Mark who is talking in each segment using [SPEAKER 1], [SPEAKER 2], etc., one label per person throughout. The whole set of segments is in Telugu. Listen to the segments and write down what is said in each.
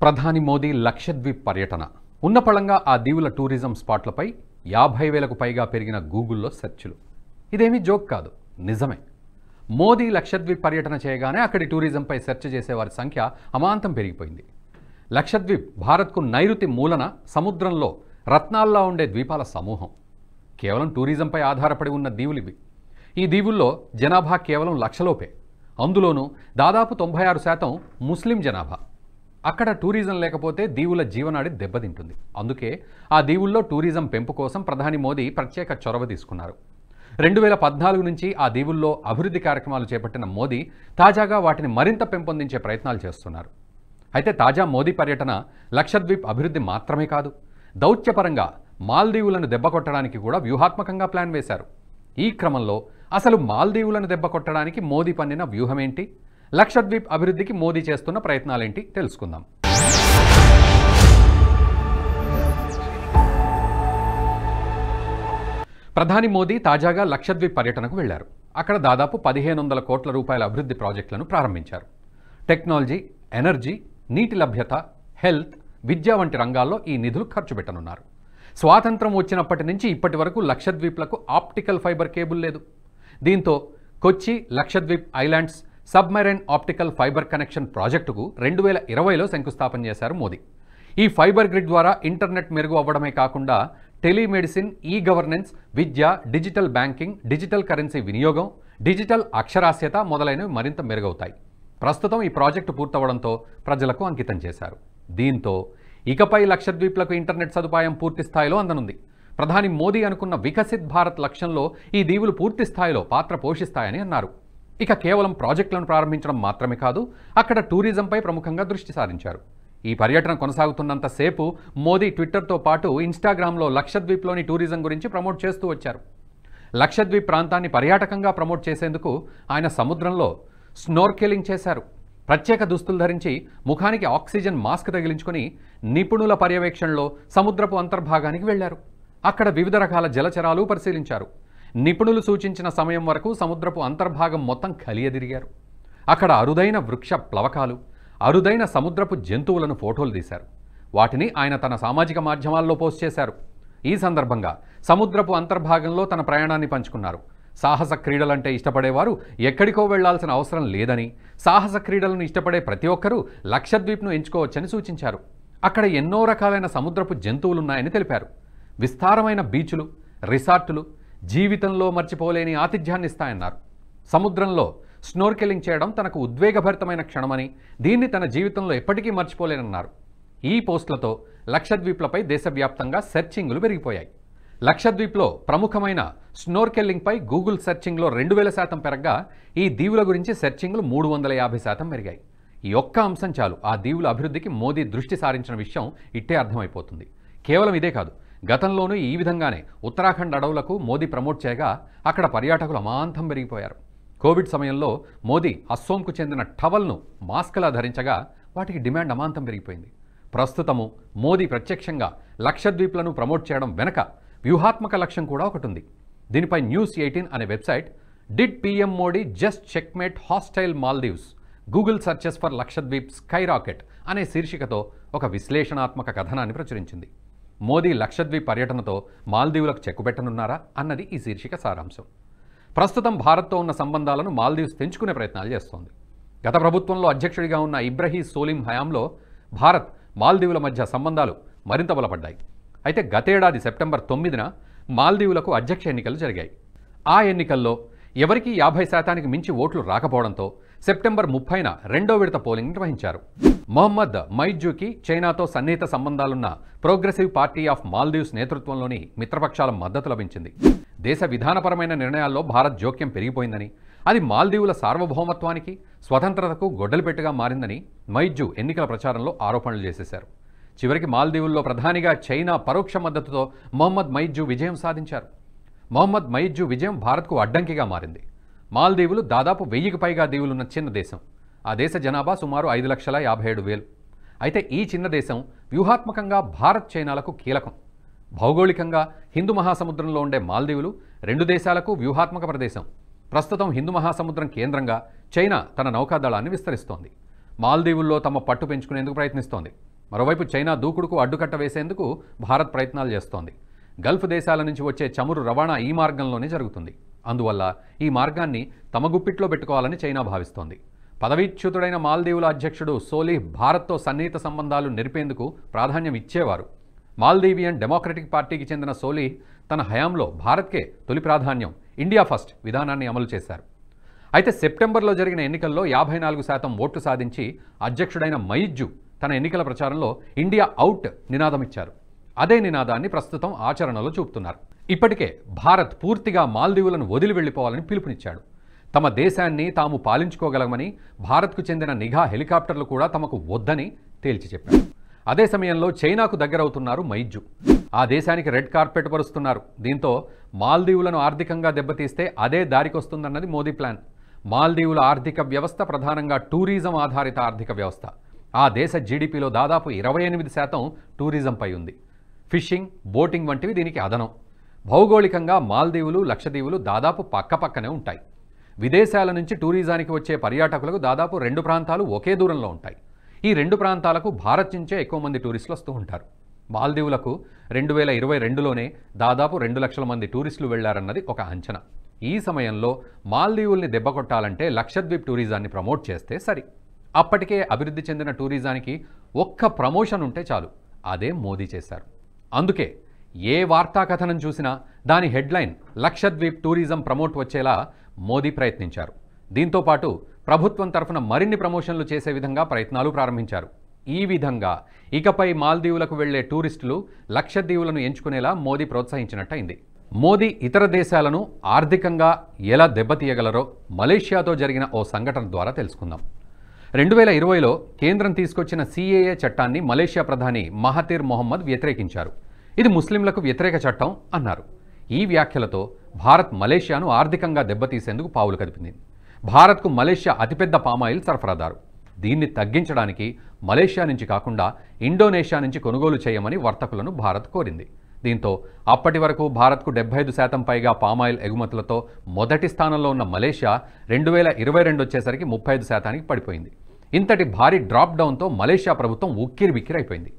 [SPEAKER 1] ప్రధాని మోదీ లక్షద్వీప్ పర్యటన ఉన్నపళంగా ఆ దీవుల టూరిజం స్పాట్లపై 50,000కు పైగా పెరిగిన గూగుల్లో సెర్చ్లు. ఇదేమీ జోక్ కాదు, నిజమే. మోదీ లక్షద్వీప్ పర్యటన చేయగానే అక్కడి టూరిజంపై సెర్చ్ చేసేవారి సంఖ్య అమాంతం పెరిగిపోయింది. లక్షద్వీప్ భారత్కు నైరుతి మూలన సముద్రంలో రత్నాల్లా ఉండే ద్వీపాల సమూహం. కేవలం టూరిజంపై ఆధారపడి ఉన్న దీవులివి. ఈ దీవుల్లో జనాభా కేవలం లక్షలోపే. అందులోనూ దాదాపు 96% ముస్లిం జనాభా. అక్కడ టూరిజం లేకపోతే దీవుల జీవనాడి దెబ్బతింటుంది. అందుకే ఆ దీవుల్లో టూరిజం పెంపు కోసం ప్రధాని మోదీ ప్రత్యేక చొరవ తీసుకున్నారు. 2014 నుంచి ఆ దీవుల్లో అభివృద్ధి కార్యక్రమాలు చేపట్టిన మోదీ తాజాగా వాటిని మరింత పెంపొందించే ప్రయత్నాలు చేస్తున్నారు. అయితే తాజా మోదీ పర్యటన లక్షద్వీప్ అభివృద్ధి మాత్రమే కాదు, దౌత్యపరంగా మాల్దీవులను దెబ్బకొట్టడానికి కూడా వ్యూహాత్మకంగా ప్లాన్ వేశారు. ఈ క్రమంలో అసలు మాల్దీవులను దెబ్బకొట్టడానికి మోదీ పన్నిన వ్యూహమేంటి, లక్షద్వీప్ అభివృద్ధికి మోదీ చేస్తున్న ప్రయత్నాలేంటి తెలుసుకుందాం. ప్రధాని మోదీ తాజాగా లక్షద్వీప్ పర్యటనకు వెళ్లారు. అక్కడ దాదాపు 1,500 కోట్ల రూపాయల అభివృద్ధి ప్రాజెక్టులను ప్రారంభించారు. టెక్నాలజీ, ఎనర్జీ, నీటి లభ్యత, హెల్త్, విద్య వంటి రంగాల్లో ఈ నిధులు ఖర్చు పెట్టనున్నారు. స్వాతంత్రం వచ్చినప్పటి నుంచి ఇప్పటి వరకు లక్షద్వీప్లకు ఆప్టికల్ ఫైబర్ కేబుల్ లేదు. దీంతో Kochi Lakshadweep islands submarine optical fibre connection ప్రాజెక్టుకు 2020లో శంకుస్థాపన చేశారు మోదీ. ఈ ఫైబర్ గ్రిడ్ ద్వారా ఇంటర్నెట్ మెరుగు అవ్వడమే కాకుండా టెలిమెడిసిన్, ఈ గవర్నెన్స్, విద్య, డిజిటల్ బ్యాంకింగ్, డిజిటల్ కరెన్సీ వినియోగం, డిజిటల్ అక్షరాస్యత మొదలైనవి మరింత మెరుగవుతాయి. ప్రస్తుతం ఈ ప్రాజెక్టు పూర్తవడంతో ప్రజలకు అంకితం చేశారు. దీంతో ఇకపై లక్షద్వీప్లకు ఇంటర్నెట్ సదుపాయం పూర్తి స్థాయిలో అందనుంది. ప్రధాని మోదీ అనుకున్న వికసిత్ భారత్ లక్ష్యంలో ఈ దీవులు పూర్తి స్థాయిలో పాత్ర పోషిస్తాయని అన్నారు. ఇక కేవలం ప్రాజెక్టులను ప్రారంభించడం మాత్రమే కాదు, అక్కడ టూరిజంపై ప్రముఖంగా దృష్టి సారించారు. ఈ పర్యటన కొనసాగుతున్నంతసేపు మోదీ ట్విట్టర్తో పాటు ఇన్స్టాగ్రామ్లో లక్షద్వీప్లోని టూరిజం గురించి ప్రమోట్ చేస్తూ వచ్చారు. లక్షద్వీప్ ప్రాంతాన్ని పర్యాటకంగా ప్రమోట్ చేసేందుకు ఆయన సముద్రంలో స్నోర్కెలింగ్ చేశారు. ప్రత్యేక దుస్తులు ధరించి ముఖానికి ఆక్సిజన్ మాస్క్ తగిలించుకొని నిపుణుల పర్యవేక్షణలో సముద్రపు అంతర్భాగానికి వెళ్లారు. అక్కడ వివిధ రకాల జలచరాలు పరిశీలించారు. నిపుణులు సూచించిన సమయం వరకు సముద్రపు అంతర్భాగం మొత్తం కలియదిరిగారు. అక్కడ అరుదైన వృక్ష ప్లవకాలు, అరుదైన సముద్రపు జంతువులను ఫోటోలు తీశారు. వాటిని ఆయన తన సామాజిక మాధ్యమాల్లో పోస్ట్ చేశారు. ఈ సందర్భంగా సముద్రపు అంతర్భాగంలో తన ప్రయాణాన్ని పంచుకున్నారు. సాహస క్రీడలంటే ఇష్టపడేవారు ఎక్కడికో వెళ్లాల్సిన అవసరం లేదని, సాహస క్రీడలను ఇష్టపడే ప్రతి ఒక్కరూ లక్షద్వీప్ను ఎంచుకోవచ్చని సూచించారు. అక్కడ ఎన్నో రకాలైన సముద్రపు జంతువులున్నాయని తెలిపారు. విస్తారమైన బీచులు, రిసార్టులు జీవితంలో మర్చిపోలేని ఆతిథ్యాన్ని ఇస్తాయన్నారు. సముద్రంలో స్నోర్కెలింగ్ చేయడం తనకు ఉద్వేగభరితమైన క్షణమని, దీన్ని తన జీవితంలో ఎప్పటికీ మర్చిపోలేనన్నారు. ఈ పోస్టులతో లక్షద్వీప్లపై దేశవ్యాప్తంగా సెర్చింగులు పెరిగిపోయాయి. లక్షద్వీప్లో ప్రముఖమైన స్నోర్కెల్లింగ్పై గూగుల్ సెర్చింగ్లో 2000% పెరగ్గా ఈ దీవుల గురించి సెర్చింగ్లు 350% పెరిగాయి. ఈ ఒక్క అంశం చాలు ఆ దీవుల అభివృద్ధికి మోదీ దృష్టి సారించిన విషయం ఇట్టే అర్థమైపోతుంది. కేవలం ఇదే కాదు, గతంలోనూ ఈ విధంగానే ఉత్తరాఖండ్ అడవులకు మోదీ ప్రమోట్ చేయగా అక్కడ పర్యాటకులు అమాంతం పెరిగిపోయారు. కోవిడ్ సమయంలో మోదీ అస్సోంకు చెందిన టవల్ను మాస్క్లా ధరించగా వాటికి డిమాండ్ అమాంతం పెరిగిపోయింది. ప్రస్తుతము మోదీ ప్రత్యక్షంగా లక్షద్వీప్లను ప్రమోట్ చేయడం వెనక వ్యూహాత్మక లక్ష్యం కూడా ఒకటి ఉంది. దీనిపై News18 అనే website did PM Modi just checkmate hostile Maldives, Google searches for Lakshadweep sky rocket అనే శీర్షికతో ఒక విశ్లేషణాత్మక కథనాన్ని ప్రచురించింది. మోదీ లక్షద్వీప్ పర్యటనతో మాల్దీవులకు చెక్కుపెట్టనున్నారా అన్నది ఈ శీర్షిక సారాంశం. ప్రస్తుతం భారత్తో ఉన్న సంబంధాలను మాల్దీవ్స్ తెంచుకునే ప్రయత్నాలు చేస్తోంది. గత ప్రభుత్వంలో అధ్యక్షుడిగా ఉన్న ఇబ్రహీం సోలిం హయాంలో భారత్, మాల్దీవుల మధ్య సంబంధాలు మరింత బలపడ్డాయి. అయితే గతేడాది సెప్టెంబర్ 9న మాల్దీవులకు అధ్యక్ష ఎన్నికలు జరిగాయి. ఆ ఎన్నికల్లో ఎవరికీ 50%కి మించి ఓట్లు రాకపోవడంతో సెప్టెంబర్ 30న రెండో విడత పోలింగ్ నిర్వహించారు. మొహమ్మద్ మైజ్జూకి చైనాతో సన్నిహిత సంబంధాలున్న ప్రోగ్రెసివ్ పార్టీ ఆఫ్ మాల్దీవ్స్ నేతృత్వంలోని మిత్రపక్షాల మద్దతు లభించింది. దేశ విధానపరమైన నిర్ణయాల్లో భారత్ జోక్యం పెరిగిపోయిందని, అది మాల్దీవుల సార్వభౌమత్వానికి, స్వతంత్రతకు గొడ్డలిపెట్టుగా మారిందని మైజ్జూ ఎన్నికల ప్రచారంలో ఆరోపణలు చేసేశారు. చివరికి మాల్దీవుల్లో ప్రధానిగా చైనా పరోక్ష మద్దతుతో మొహమ్మద్ మైజ్జూ విజయం సాధించారు. మొహమ్మద్ మైజ్జూ విజయం భారత్కు అడ్డంకిగా మారింది. మాల్దీవులు దాదాపు 1000కి పైగా దీవులున్న చిన్న దేశం. ఆ దేశ జనాభా సుమారు 5,57,000. అయితే ఈ చిన్న దేశం వ్యూహాత్మకంగా భారత్, చైనాలకు కీలకం. భౌగోళికంగా హిందూ మహాసముద్రంలో ఉండే మాల్దీవులు 2 దేశాలకు వ్యూహాత్మక ప్రదేశం. ప్రస్తుతం హిందూ మహాసముద్రం కేంద్రంగా చైనా తన నౌకాదళాన్ని విస్తరిస్తోంది. మాల్దీవుల్లో తమ పట్టు పెంచుకునేందుకు ప్రయత్నిస్తోంది. మరోవైపు చైనా దూకుడుకు అడ్డుకట్ట వేసేందుకు భారత్ ప్రయత్నాలు చేస్తోంది. గల్ఫ్ దేశాల నుంచి వచ్చే చమురు రవాణా ఈ మార్గంలోనే జరుగుతుంది. అందువల్ల ఈ మార్గాన్ని తమ గుప్పిట్లో పెట్టుకోవాలని చైనా భావిస్తోంది. పదవీచ్యుతుడైన మాల్దీవుల అధ్యక్షుడు సోలిహ్ భారత్తో సన్నిహిత సంబంధాలు నెరిపేందుకు ప్రాధాన్యం ఇచ్చేవారు. మాల్దీవియన్ డెమోక్రటిక్ పార్టీకి చెందిన సోలిహ్ తన హయాంలో భారత్కే తొలి ప్రాధాన్యం, ఇండియా ఫస్ట్ విధానాన్ని అమలు చేశారు. అయితే సెప్టెంబర్లో జరిగిన ఎన్నికల్లో 54% ఓట్లు సాధించి అధ్యక్షుడైన మయిజ్జు తన ఎన్నికల ప్రచారంలో ఇండియా అవుట్ నినాదం ఇచ్చారు. అదే నినాదాన్ని ప్రస్తుతం ఆచరణలో చూపుతున్నారు. ఇప్పటికే భారత్ పూర్తిగా మాల్దీవులను వదిలి వెళ్లిపోవాలని పిలుపునిచ్చాడు. తమ దేశాన్ని తాము పాలించుకోగలమని, భారత్కు చెందిన నిఘా హెలికాప్టర్లు కూడా తమకు వద్దని తేల్చి చెప్పారు. అదే సమయంలో చైనాకు దగ్గరవుతున్నారు మయిజ్జు. ఆ దేశానికి రెడ్ కార్పెట్ పరుస్తున్నారు. దీంతో మాల్దీవులను ఆర్థికంగా దెబ్బతీస్తే అదే దారికొస్తుందన్నది మోదీ ప్లాన్. మాల్దీవుల ఆర్థిక వ్యవస్థ ప్రధానంగా టూరిజం ఆధారిత ఆర్థిక వ్యవస్థ. ఆ దేశ జీడిపిలో దాదాపు 28% టూరిజంపై ఉంది. ఫిషింగ్, బోటింగ్ వంటివి దీనికి అదనం. భౌగోళికంగా మాల్దీవులు, లక్షద్వీపులు దాదాపు పక్కపక్కనే ఉంటాయి. విదేశాల నుంచి టూరిజానికి వచ్చే పర్యాటకులకు దాదాపు 2 ప్రాంతాలు ఒకే దూరంలో ఉంటాయి. ఈ 2 ప్రాంతాలకు భారత్ నుంచే ఎక్కువ మంది టూరిస్టులు వస్తూ ఉంటారు. మాల్దీవులకు 2022లోనే దాదాపు 2 లక్షల మంది టూరిస్టులు వెళ్లారన్నది ఒక అంచనా. ఈ సమయంలో మాల్దీవుల్ని దెబ్బకొట్టాలంటే లక్షద్వీప్ టూరిజాన్ని ప్రమోట్ చేస్తే సరి. అప్పటికే అభివృద్ధి చెందిన టూరిజానికి ఒక్క ప్రమోషన్ ఉంటే చాలు. అదే మోదీ చేశారు. అందుకే ఏ వార్తా కథనం చూసినా దాని హెడ్లైన్ లక్షద్వీప్ టూరిజం ప్రమోట్ వచ్చేలా మోదీ ప్రయత్నించారు. దీంతోపాటు ప్రభుత్వం తరఫున మరిన్ని ప్రమోషన్లు చేసే విధంగా ప్రయత్నాలు ప్రారంభించారు. ఈ విధంగా ఇకపై మాల్దీవులకు వెళ్లే టూరిస్టులు లక్షద్వీపులను ఎంచుకునేలా మోదీ ప్రోత్సహించినట్టయింది. మోదీ ఇతర దేశాలను ఆర్థికంగా ఎలా దెబ్బతీయగలరో మలేషియాతో జరిగిన ఓ సంఘటన ద్వారా తెలుసుకుందాం. 2020లో కేంద్రం తీసుకొచ్చిన CAA చట్టాన్ని మలేషియా ప్రధాని మహతీర్ మొహమ్మద్ వ్యతిరేకించారు. ఇది ముస్లింలకు వ్యతిరేక చట్టం అన్నారు. ఈ వ్యాఖ్యలతో భారత్ మలేషియాను ఆర్థికంగా దెబ్బతీసేందుకు పావులు కదిపింది. భారత్కు మలేషియా అతిపెద్ద పామాయిల్ సరఫరాదారు. దీన్ని తగ్గించడానికి మలేషియా నుంచి కాకుండా ఇండోనేషియా నుంచి కొనుగోలు చేయమని వర్తకులను భారత్ కోరింది. దీంతో అప్పటి వరకు భారత్కు 75% పైగా పామాయిల్ ఎగుమతులతో మొదటి స్థానంలో ఉన్న మలేషియా 2022 వచ్చేసరికి 35%కి పడిపోయింది. ఇంతటి భారీ డ్రాప్ డౌన్తో మలేషియా ప్రభుత్వం ఉక్కిరిబిక్కిరైపోయింది.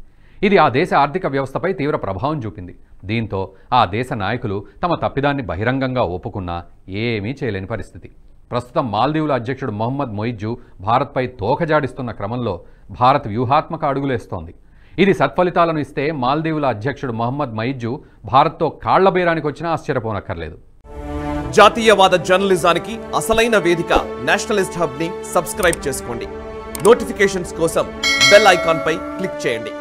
[SPEAKER 1] ఇది ఆ దేశ ఆర్థిక వ్యవస్థపై తీవ్ర ప్రభావం చూపింది. దీంతో ఆ దేశ నాయకులు తమ తప్పిదాన్ని బహిరంగంగా ఒప్పుకున్నా ఏమీ చేయలేని పరిస్థితి. ప్రస్తుతం మాల్దీవుల అధ్యక్షుడు మొహమ్మద్ మొయిజ్జు భారత్పై తోకజాడిస్తున్న క్రమంలో భారత్ వ్యూహాత్మక అడుగులేస్తోంది. ఇది సత్ఫలితాలను ఇస్తే మాల్దీవుల అధ్యక్షుడు మొహమ్మద్ మొయిజ్జు భారత్తో కాళ్ల బేరానికి వచ్చినా ఆశ్చర్యపోనక్కర్లేదు.
[SPEAKER 2] జాతీయవాద జర్నలిజానికి అసలైన వేదిక నేషనలిస్ట్ హబ్ ని సబ్స్క్రైబ్ చేసుకోండి. నోటిఫికేషన్స్ కోసం బెల్ ఐకాన్ పై క్లిక్ చేయండి.